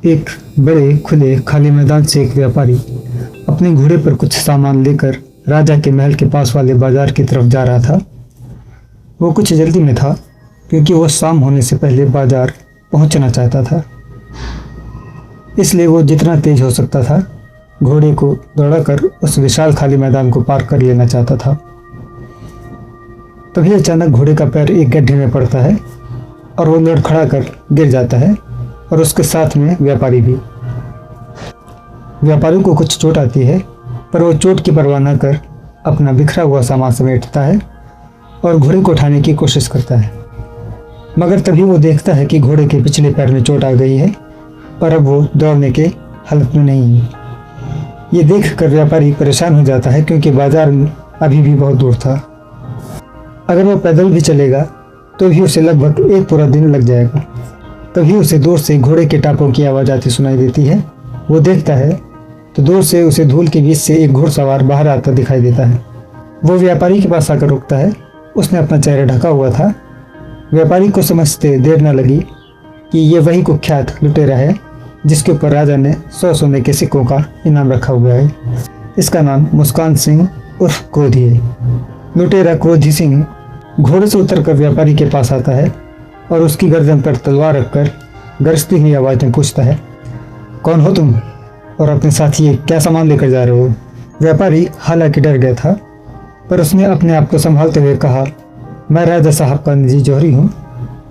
एक बड़े खुले खाली मैदान से एक व्यापारी अपने घोड़े पर कुछ सामान लेकर राजा के महल के पास वाले बाजार की तरफ जा रहा था। वो कुछ जल्दी में था क्योंकि वो शाम होने से पहले बाजार पहुंचना चाहता था, इसलिए वो जितना तेज हो सकता था घोड़े को दौड़ाकर उस विशाल खाली मैदान को पार कर लेना चाहता था। तभी अचानक घोड़े का पैर एक गड्ढे में पड़ता है और वो लड़खड़ा कर गिर जाता है और उसके साथ में व्यापारी भी। व्यापारी को कुछ चोट आती है, पर वो चोट की परवाह न कर अपना बिखरा हुआ सामान समेटता है और घोड़े को उठाने की कोशिश करता है। मगर तभी वो देखता है कि घोड़े के पिछले पैर में चोट आ गई है और अब वो दौड़ने के हालत में नहीं है। ये देखकर व्यापारी परेशान हो जाता है क्योंकि बाजार अभी भी बहुत दूर था। अगर वो पैदल भी चलेगा तो भी उसे लगभग एक पूरा दिन लग जाएगा। तभी उसे दूर से घोड़े के टापों की आवाज़ आती सुनाई देती है। वो देखता है तो दूर से उसे धूल के बीच से एक घुड़सवार बाहर आता दिखाई देता है। वो व्यापारी के पास आकर रुकता है। उसने अपना चेहरा ढका हुआ था। व्यापारी को समझते देर न लगी कि ये वही कुख्यात लुटेरा है जिसके ऊपर राजा ने 100 सोने के सिक्कों का इनाम रखा हुआ है। इसका नाम मुस्कान सिंह उर्फ क्रोधी है। लुटेरा क्रोधी सिंह घोड़े से उतरकर व्यापारी के पास आता है और उसकी गर्दन पर तलवार रखकर गरजती हुई आवाज़ में पूछता है, कौन हो तुम और अपने साथ ये क्या सामान लेकर जा रहे हो? व्यापारी हालांकि डर गया था, पर उसने अपने आप को संभालते हुए कहा, मैं राजा साहब का निजी जौहरी हूँ।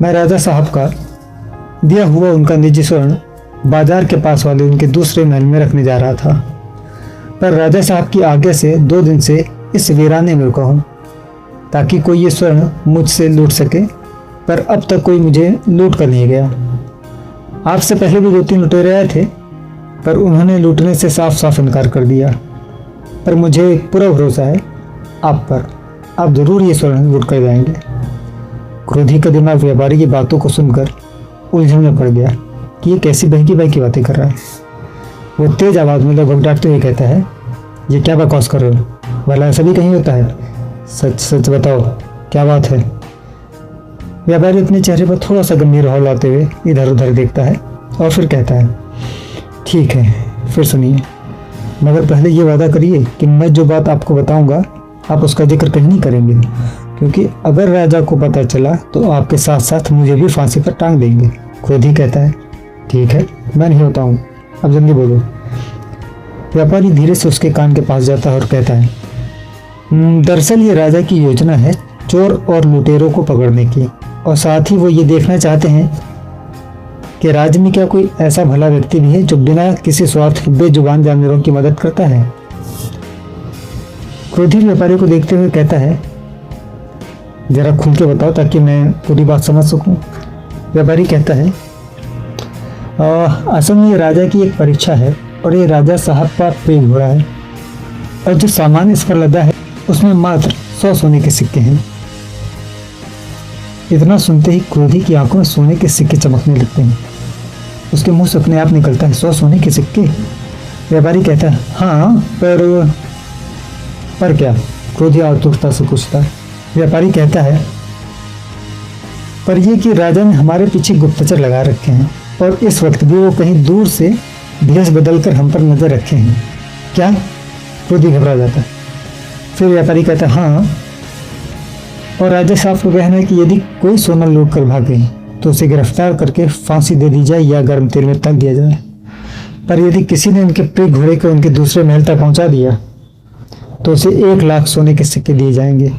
मैं राजा साहब का दिया हुआ उनका निजी स्वर्ण बाजार के पास वाले उनके दूसरे महल में रखने जा रहा था, पर राजा साहब की आज्ञा से 2 दिन से इस वीराने में रुका हूँ ताकि कोई ये स्वर्ण मुझसे लूट सके, पर अब तक कोई मुझे लूट कर नहीं गया। आपसे पहले भी 2-3 लुटेरे आए थे, पर उन्होंने लूटने से साफ साफ इनकार कर दिया। पर मुझे पूरा भरोसा है आप पर, आप जरूर ये स्वर्ण लूट कर जाएंगे। क्रोधी का दिमाग व्यापारी की बातों को सुनकर उलझन में पड़ गया कि ये कैसी बहकी बातें कर रहा है। वो तेज आवाज़ में लगभग डांटते हुए कहता है, ये क्या बकवास कर रहे हो? भला ऐसा भी कहीं होता है? सच सच बताओ, क्या बात है? व्यापारी अपने चेहरे पर थोड़ा सा गंभीर भाव लाते हुए इधर उधर देखता है और फिर कहता है, ठीक है, फिर सुनिए, मगर पहले ये वादा करिए कि मैं जो बात आपको बताऊंगा आप उसका जिक्र कहीं नहीं करेंगे, क्योंकि अगर राजा को पता चला तो आपके साथ साथ मुझे भी फांसी पर टांग देंगे। क्रोधी कहता है, ठीक है, मैं नहीं बताऊँ, अब जल्दी बोलो। व्यापारी धीरे से उसके कान के पास जाता है और कहता है, दरअसल ये राजा की योजना है चोर और लुटेरों को पकड़ने की, और साथ ही वो ये देखना चाहते हैं कि राज्य में क्या कोई ऐसा भला व्यक्ति भी है जो बिना किसी स्वार्थ बेजुबान जानवरों की मदद करता है। क्रोधी व्यापारी को देखते हुए कहता है, जरा खुल के बताओ ताकि मैं पूरी बात समझ सकूं। व्यापारी कहता है, असल में ये राजा की एक परीक्षा है और ये राजा साहब का प्रेम हो रहा है, और जो सामान इस पर लदा है उसमें मात्र 100 सोने के सिक्के हैं। इतना सुनते ही क्रोधी की आंखों में सोने के सिक्के चमकने लगते हैं। उसके मुंह से अपने आप निकलता है, 100 सोने के सिक्के? व्यापारी कहता है, हाँ, पर क्या? क्रोधी आतुरता से पूछता है। व्यापारी कहता है, पर ये कि राजा ने हमारे पीछे गुप्तचर लगा रखे हैं और इस वक्त भी वो कहीं दूर से भेष बदलकर हम पर नजर रखे हैं। क्या? क्रोधी घबरा जाता है। फिर व्यापारी कहता है, हाँ, और राजा साहब को कहना है कि यदि कोई सोना लूट कर भागे तो उसे गिरफ्तार करके फांसी दे दी जाए या गर्म तेल में तल दिया जाए, पर यदि किसी ने उनके प्रिय घोड़े को उनके दूसरे महल तक पहुंचा दिया तो उसे 1 लाख सोने के सिक्के दिए जाएंगे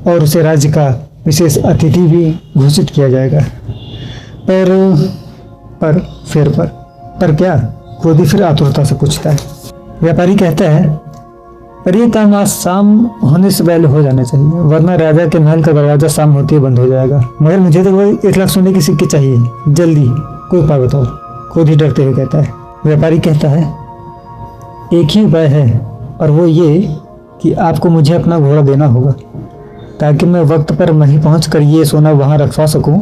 और उसे राज्य का विशेष अतिथि भी घोषित किया जाएगा। पर क्या? क्रोधी फिर आतुरता से पूछता है। व्यापारी कहता है, पर यह काम आज शाम होने से पहले हो जाना चाहिए, वरना राजा के महल का दरवाजा शाम होते ही बंद हो जाएगा। मगर मुझे तो वही 1 लाख सोने के सिक्के चाहिए, जल्दी, कोई उपाय बताओ। क्रोधी डरते हुए कहता है। व्यापारी कहता है, एक ही उपाय है और वो ये कि आपको मुझे अपना घोड़ा देना होगा ताकि मैं वक्त पर वहीं पहुँच कर ये सोना वहाँ रखवा सकूँ,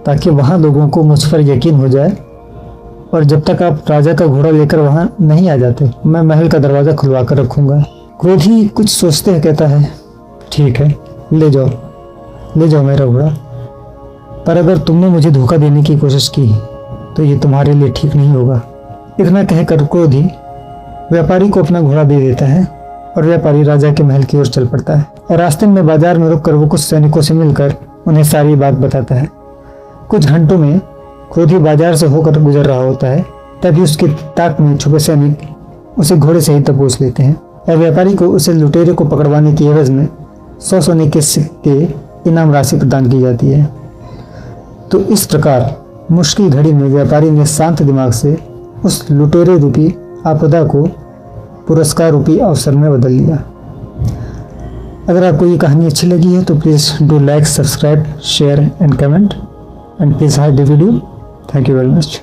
ताकि वहाँ लोगों को मुझ पर यकीन हो जाए, और जब तक आप राजा का घोड़ा लेकर वहाँ नहीं आ जाते मैं महल का दरवाज़ा खुलवा कर रखूँगा। क्रोधी कुछ सोचते हुए कहता है, ठीक है, ले जाओ मेरा घोड़ा, पर अगर तुमने मुझे धोखा देने की कोशिश की तो ये तुम्हारे लिए ठीक नहीं होगा। इतना कहकर क्रोधी व्यापारी को अपना घोड़ा दे देता है और व्यापारी राजा के महल की ओर चल पड़ता है। और रास्ते में बाजार में रुककर वो कुछ सैनिकों से मिलकर उन्हें सारी बात बताता है। कुछ घंटों में क्रोधी बाजार से होकर गुजर रहा होता है, तभी उसके ताक में छुपे सैनिक उसे घोड़े से ही दबोच लेते हैं और व्यापारी को उसे लुटेरे को पकड़वाने की एवज में 100 सोने के सिक्के इनाम राशि प्रदान की जाती है। तो इस प्रकार मुश्किल घड़ी में व्यापारी ने शांत दिमाग से उस लुटेरे रूपी आपदा को पुरस्कार रूपी अवसर में बदल लिया। अगर आपको ये कहानी अच्छी लगी है तो please do like, subscribe, share and comment and please hide the video. Thank you very much.